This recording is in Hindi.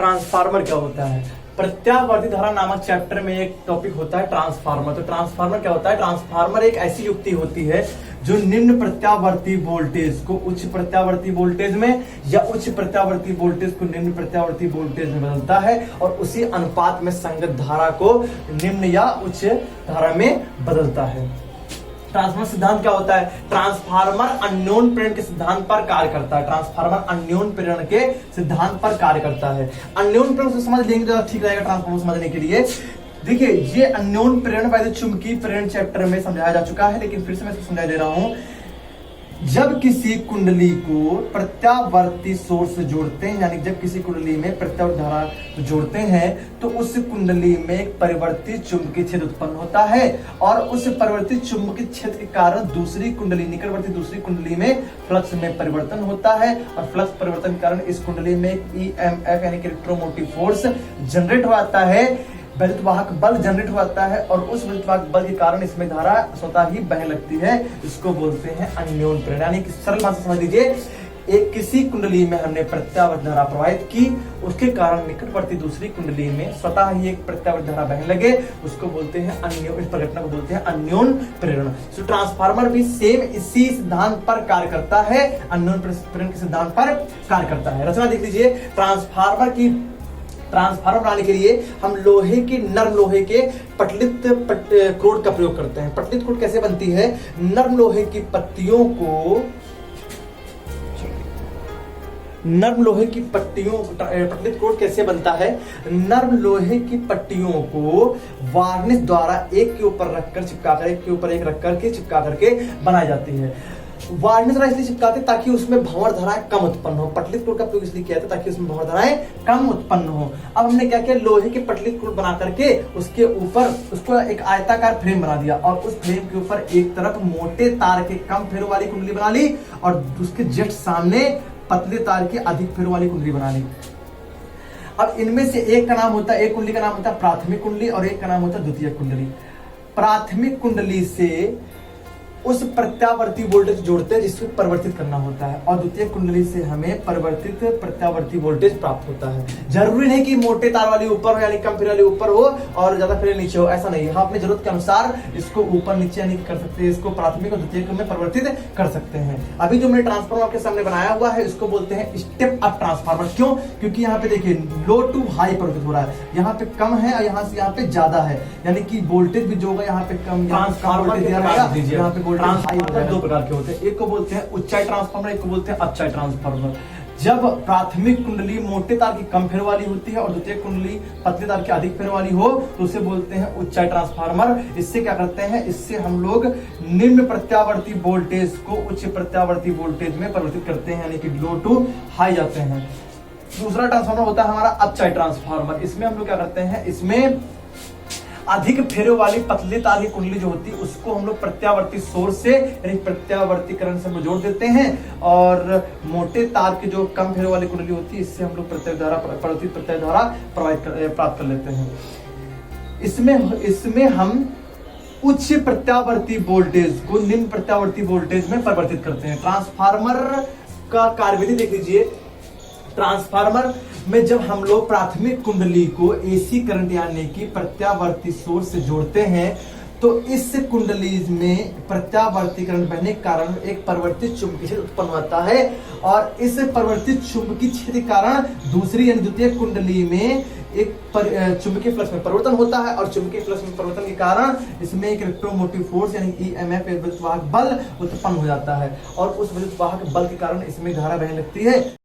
ट्रांसफार्मर क्या होता है। प्रत्यावर्ती धारा नामक चैप्टर में एक टॉपिक होता है ट्रांसफार्मर। तो ट्रांसफार्मर क्या होता है? ट्रांसफार्मर एक ऐसी युक्ति होती है जो निम्न प्रत्यावर्ती वोल्टेज को उच्च प्रत्यावर्ती वोल्टेज में या उच्च प्रत्यावर्ती वोल्टेज को निम्न प्रत्यावर्ती वोल्टेज में बदलता है और उसी अनुपात में संगत धारा को निम्न या उच्च धारा में बदलता है। ट्रांसफार्मर सिद्धांत क्या होता है? ट्रांसफार्मर अन्योन प्रेरण के सिद्धांत पर कार्य करता है। ट्रांसफार्मर अन्योन प्रेरण के सिद्धांत पर कार्य करता है। अन्योन प्रेरण से समझ लेंगे तो ठीक रहेगा ट्रांसफार्मर समझने के लिए। देखिए, ये अन्योन प्रेरण वैद्युत चुंबकीय प्रेरण चैप्टर में समझाया जा चुका है, लेकिन फिर से मैं इसको समझा दे रहा हूं। जब किसी कुंडली को प्रत्यावर्ती सोर्स से जोड़ते हैं, यानी जब किसी कुंडली में प्रत्यावर्ती धारा जोड़ते हैं तो उस कुंडली में एक परिवर्तित चुंबकीय क्षेत्र उत्पन्न होता है और उस परिवर्तित चुंबकीय क्षेत्र के कारण दूसरी कुंडली, निकटवर्ती दूसरी कुंडली में फ्लक्स में परिवर्तन होता है और फ्लक्स परिवर्तन के कारण इस कुंडली में एक ईएमएफ यानी कि इलेक्ट्रोमोटिव फोर्स जनरेट हो जाता है, विद्युत वाहक बल जनरेट हो जाता है और उस विद्युत वाहक बल के कारण इसमें धारा स्वतः ही बहने लगती है। इसको बोलते हैं अन्योन प्रेरण। यानी कि सरल भाषा समझ लीजिए, एक किसी कुंडली में हमने प्रत्यावर्ती धारा प्रवाहित की, उसके कारण निकटवर्ती दूसरी कुंडली में स्वतः ही एक प्रत्यावर्ती धारा बहने लगे, उसको बोलते हैं अन्योन, इस प्रघटना को बोलते हैं अन्योन प्रेरण। तो ट्रांसफार्मर भी सेम इसी सिद्धांत पर कार्य करता है, अन्योन प्रेरण के सिद्धांत पर कार्य करता है। रचना देख लीजिए। ट्रांसफार्मर बनाने के लिए हम लोहे के, नर्म लोहे के पटलित क्रोड का प्रयोग करते हैं। पटलित क्रोड कैसे बनती है? नर्म लोहे की पट्टियों को, नर्म लोहे की पट्टियों, पटलित क्रोड कैसे बनता है? नर्म लोहे की पट्टियों को वार्निश द्वारा एक के ऊपर रखकर चिपकाकर, एक के ऊपर एक रख करके चिपका करके बनाई जाती है। वार्निश द्वारा इसलिए चिपकाते ताकि उसमें भंवर धाराएं कम उत्पन्न हो। पटलित क्रोड का प्रयोग इसलिए किया था ताकि उसमें भंवर धाराएं कम उत्पन्न हो। अब हमने क्या किया? लोहे के पटलित क्रोड बना करके उसके ऊपर उसको एक आयताकार फ्रेम बना दिया और उस फ्रेम के ऊपर एक तरफ मोटे तार के कम फेरों वाली कुंडली बना ली और उसके जस्ट सामने पतले तार की अधिक फेरों वाली कुंडली बना ली। अब इनमें से एक का नाम होता है, एक कुंडली का नाम होता है प्राथमिक कुंडली और एक का नाम होता है द्वितीयक कुंडली। प्राथमिक कुंडली से उस प्रत्यावर्ती वोल्टेज जोड़ते हैं जिसको परिवर्तित करना होता है और द्वितीय कुंडली से हमें परिवर्तित प्रत्यावर्ती वोल्टेज प्राप्त होता है। जरूरी नहीं कि मोटे तार वाली ऊपर हो यानी कम फेरे वाली ऊपर हो और ज्यादा फेरे नीचे हो, ऐसा नहीं है। हम अपनी जरूरत के अनुसार इसको ऊपर नीचे यानी कर सकते हैं, इसको प्राथमिक और द्वितीय में परिवर्तित कर सकते हैं। अभी जो मैंने ट्रांसफार्मर आपके सामने बनाया हुआ है इसको बोलते हैं स्टेप अप ट्रांसफार्मर। क्यों? क्योंकि यहाँ पे देखिए लो टू हाई परिवर्तित हो रहा है, यहाँ पे कम है और यहाँ से यहाँ पे ज्यादा है, यानी कि वोल्टेज भी जो होगा यहाँ पे कम, यहाँ पे ट्रांसफार्मर दो प्रकार के होते हैं। एक को बोलते हैं उच्चाई ट्रांसफार्मर, एक को बोलते हैं अपचाई ट्रांसफार्मर। जब प्राथमिक कुंडली मोटे तार की कम फेर वाली होती है और द्वितीय कुंडली पतले तार की अधिक फेर वाली हो तो उसे बोलते हैं उच्चाई ट्रांसफार्मर। इससे क्या करते हैं? इससे हम लोग निम्न प्रत्यावर्ती वोल्टेज को उच्च प्रत्यावर्ती वोल्टेज में परिवर्तित करते हैं, यानी कि लो टू हाई जाते हैं। दूसरा ट्रांसफार्मर होता है हमारा अपचाई ट्रांसफार्मर। इसमें हम लोग क्या करते हैं? इसमें अधिक फेरों वाली पतले तार की कुंडली जो होती है उसको हम लोग प्रत्यावर्ती सोर्स से यानी प्रत्यावर्तीकरण से हम जोड़ देते हैं और मोटे तार की जो कम फेरों वाली कुंडली होती है इससे हम लोग परिवर्तित प्रत्यावर्ती धारा प्राप्त कर लेते हैं। इसमें हम उच्च प्रत्यावर्ती वोल्टेज को निम्न प्रत्यावर्ती वोल्टेज में परिवर्तित करते हैं। ट्रांसफार्मर का कार्यविधि देख लीजिए। ट्रांसफार्मर में जब हम लोग प्राथमिक कुंडली को एसी करंट यानी कि प्रत्यावर्ती सोर्स से जोड़ते हैं तो इस कुंडली में प्रत्यावर्ती करंट बहने के कारण एक परिवर्तित चुंबकीय क्षेत्र उत्पन्न होता है और इस परिवर्तित चुंबकीय क्षेत्र के कारण दूसरी यानी द्वितीय कुंडली में एक चुंबकीय फ्लक्स में परिवर्तन होता है और चुंबकीय फ्लक्स में परिवर्तन के कारण इसमें एक इलेक्ट्रोमोटिव फोर्स यानी ईएमएफ विद्युत वाहक बल उत्पन्न हो जाता है और उस विद्युत वाहक बल के कारण इसमें धारा बहने लगती है।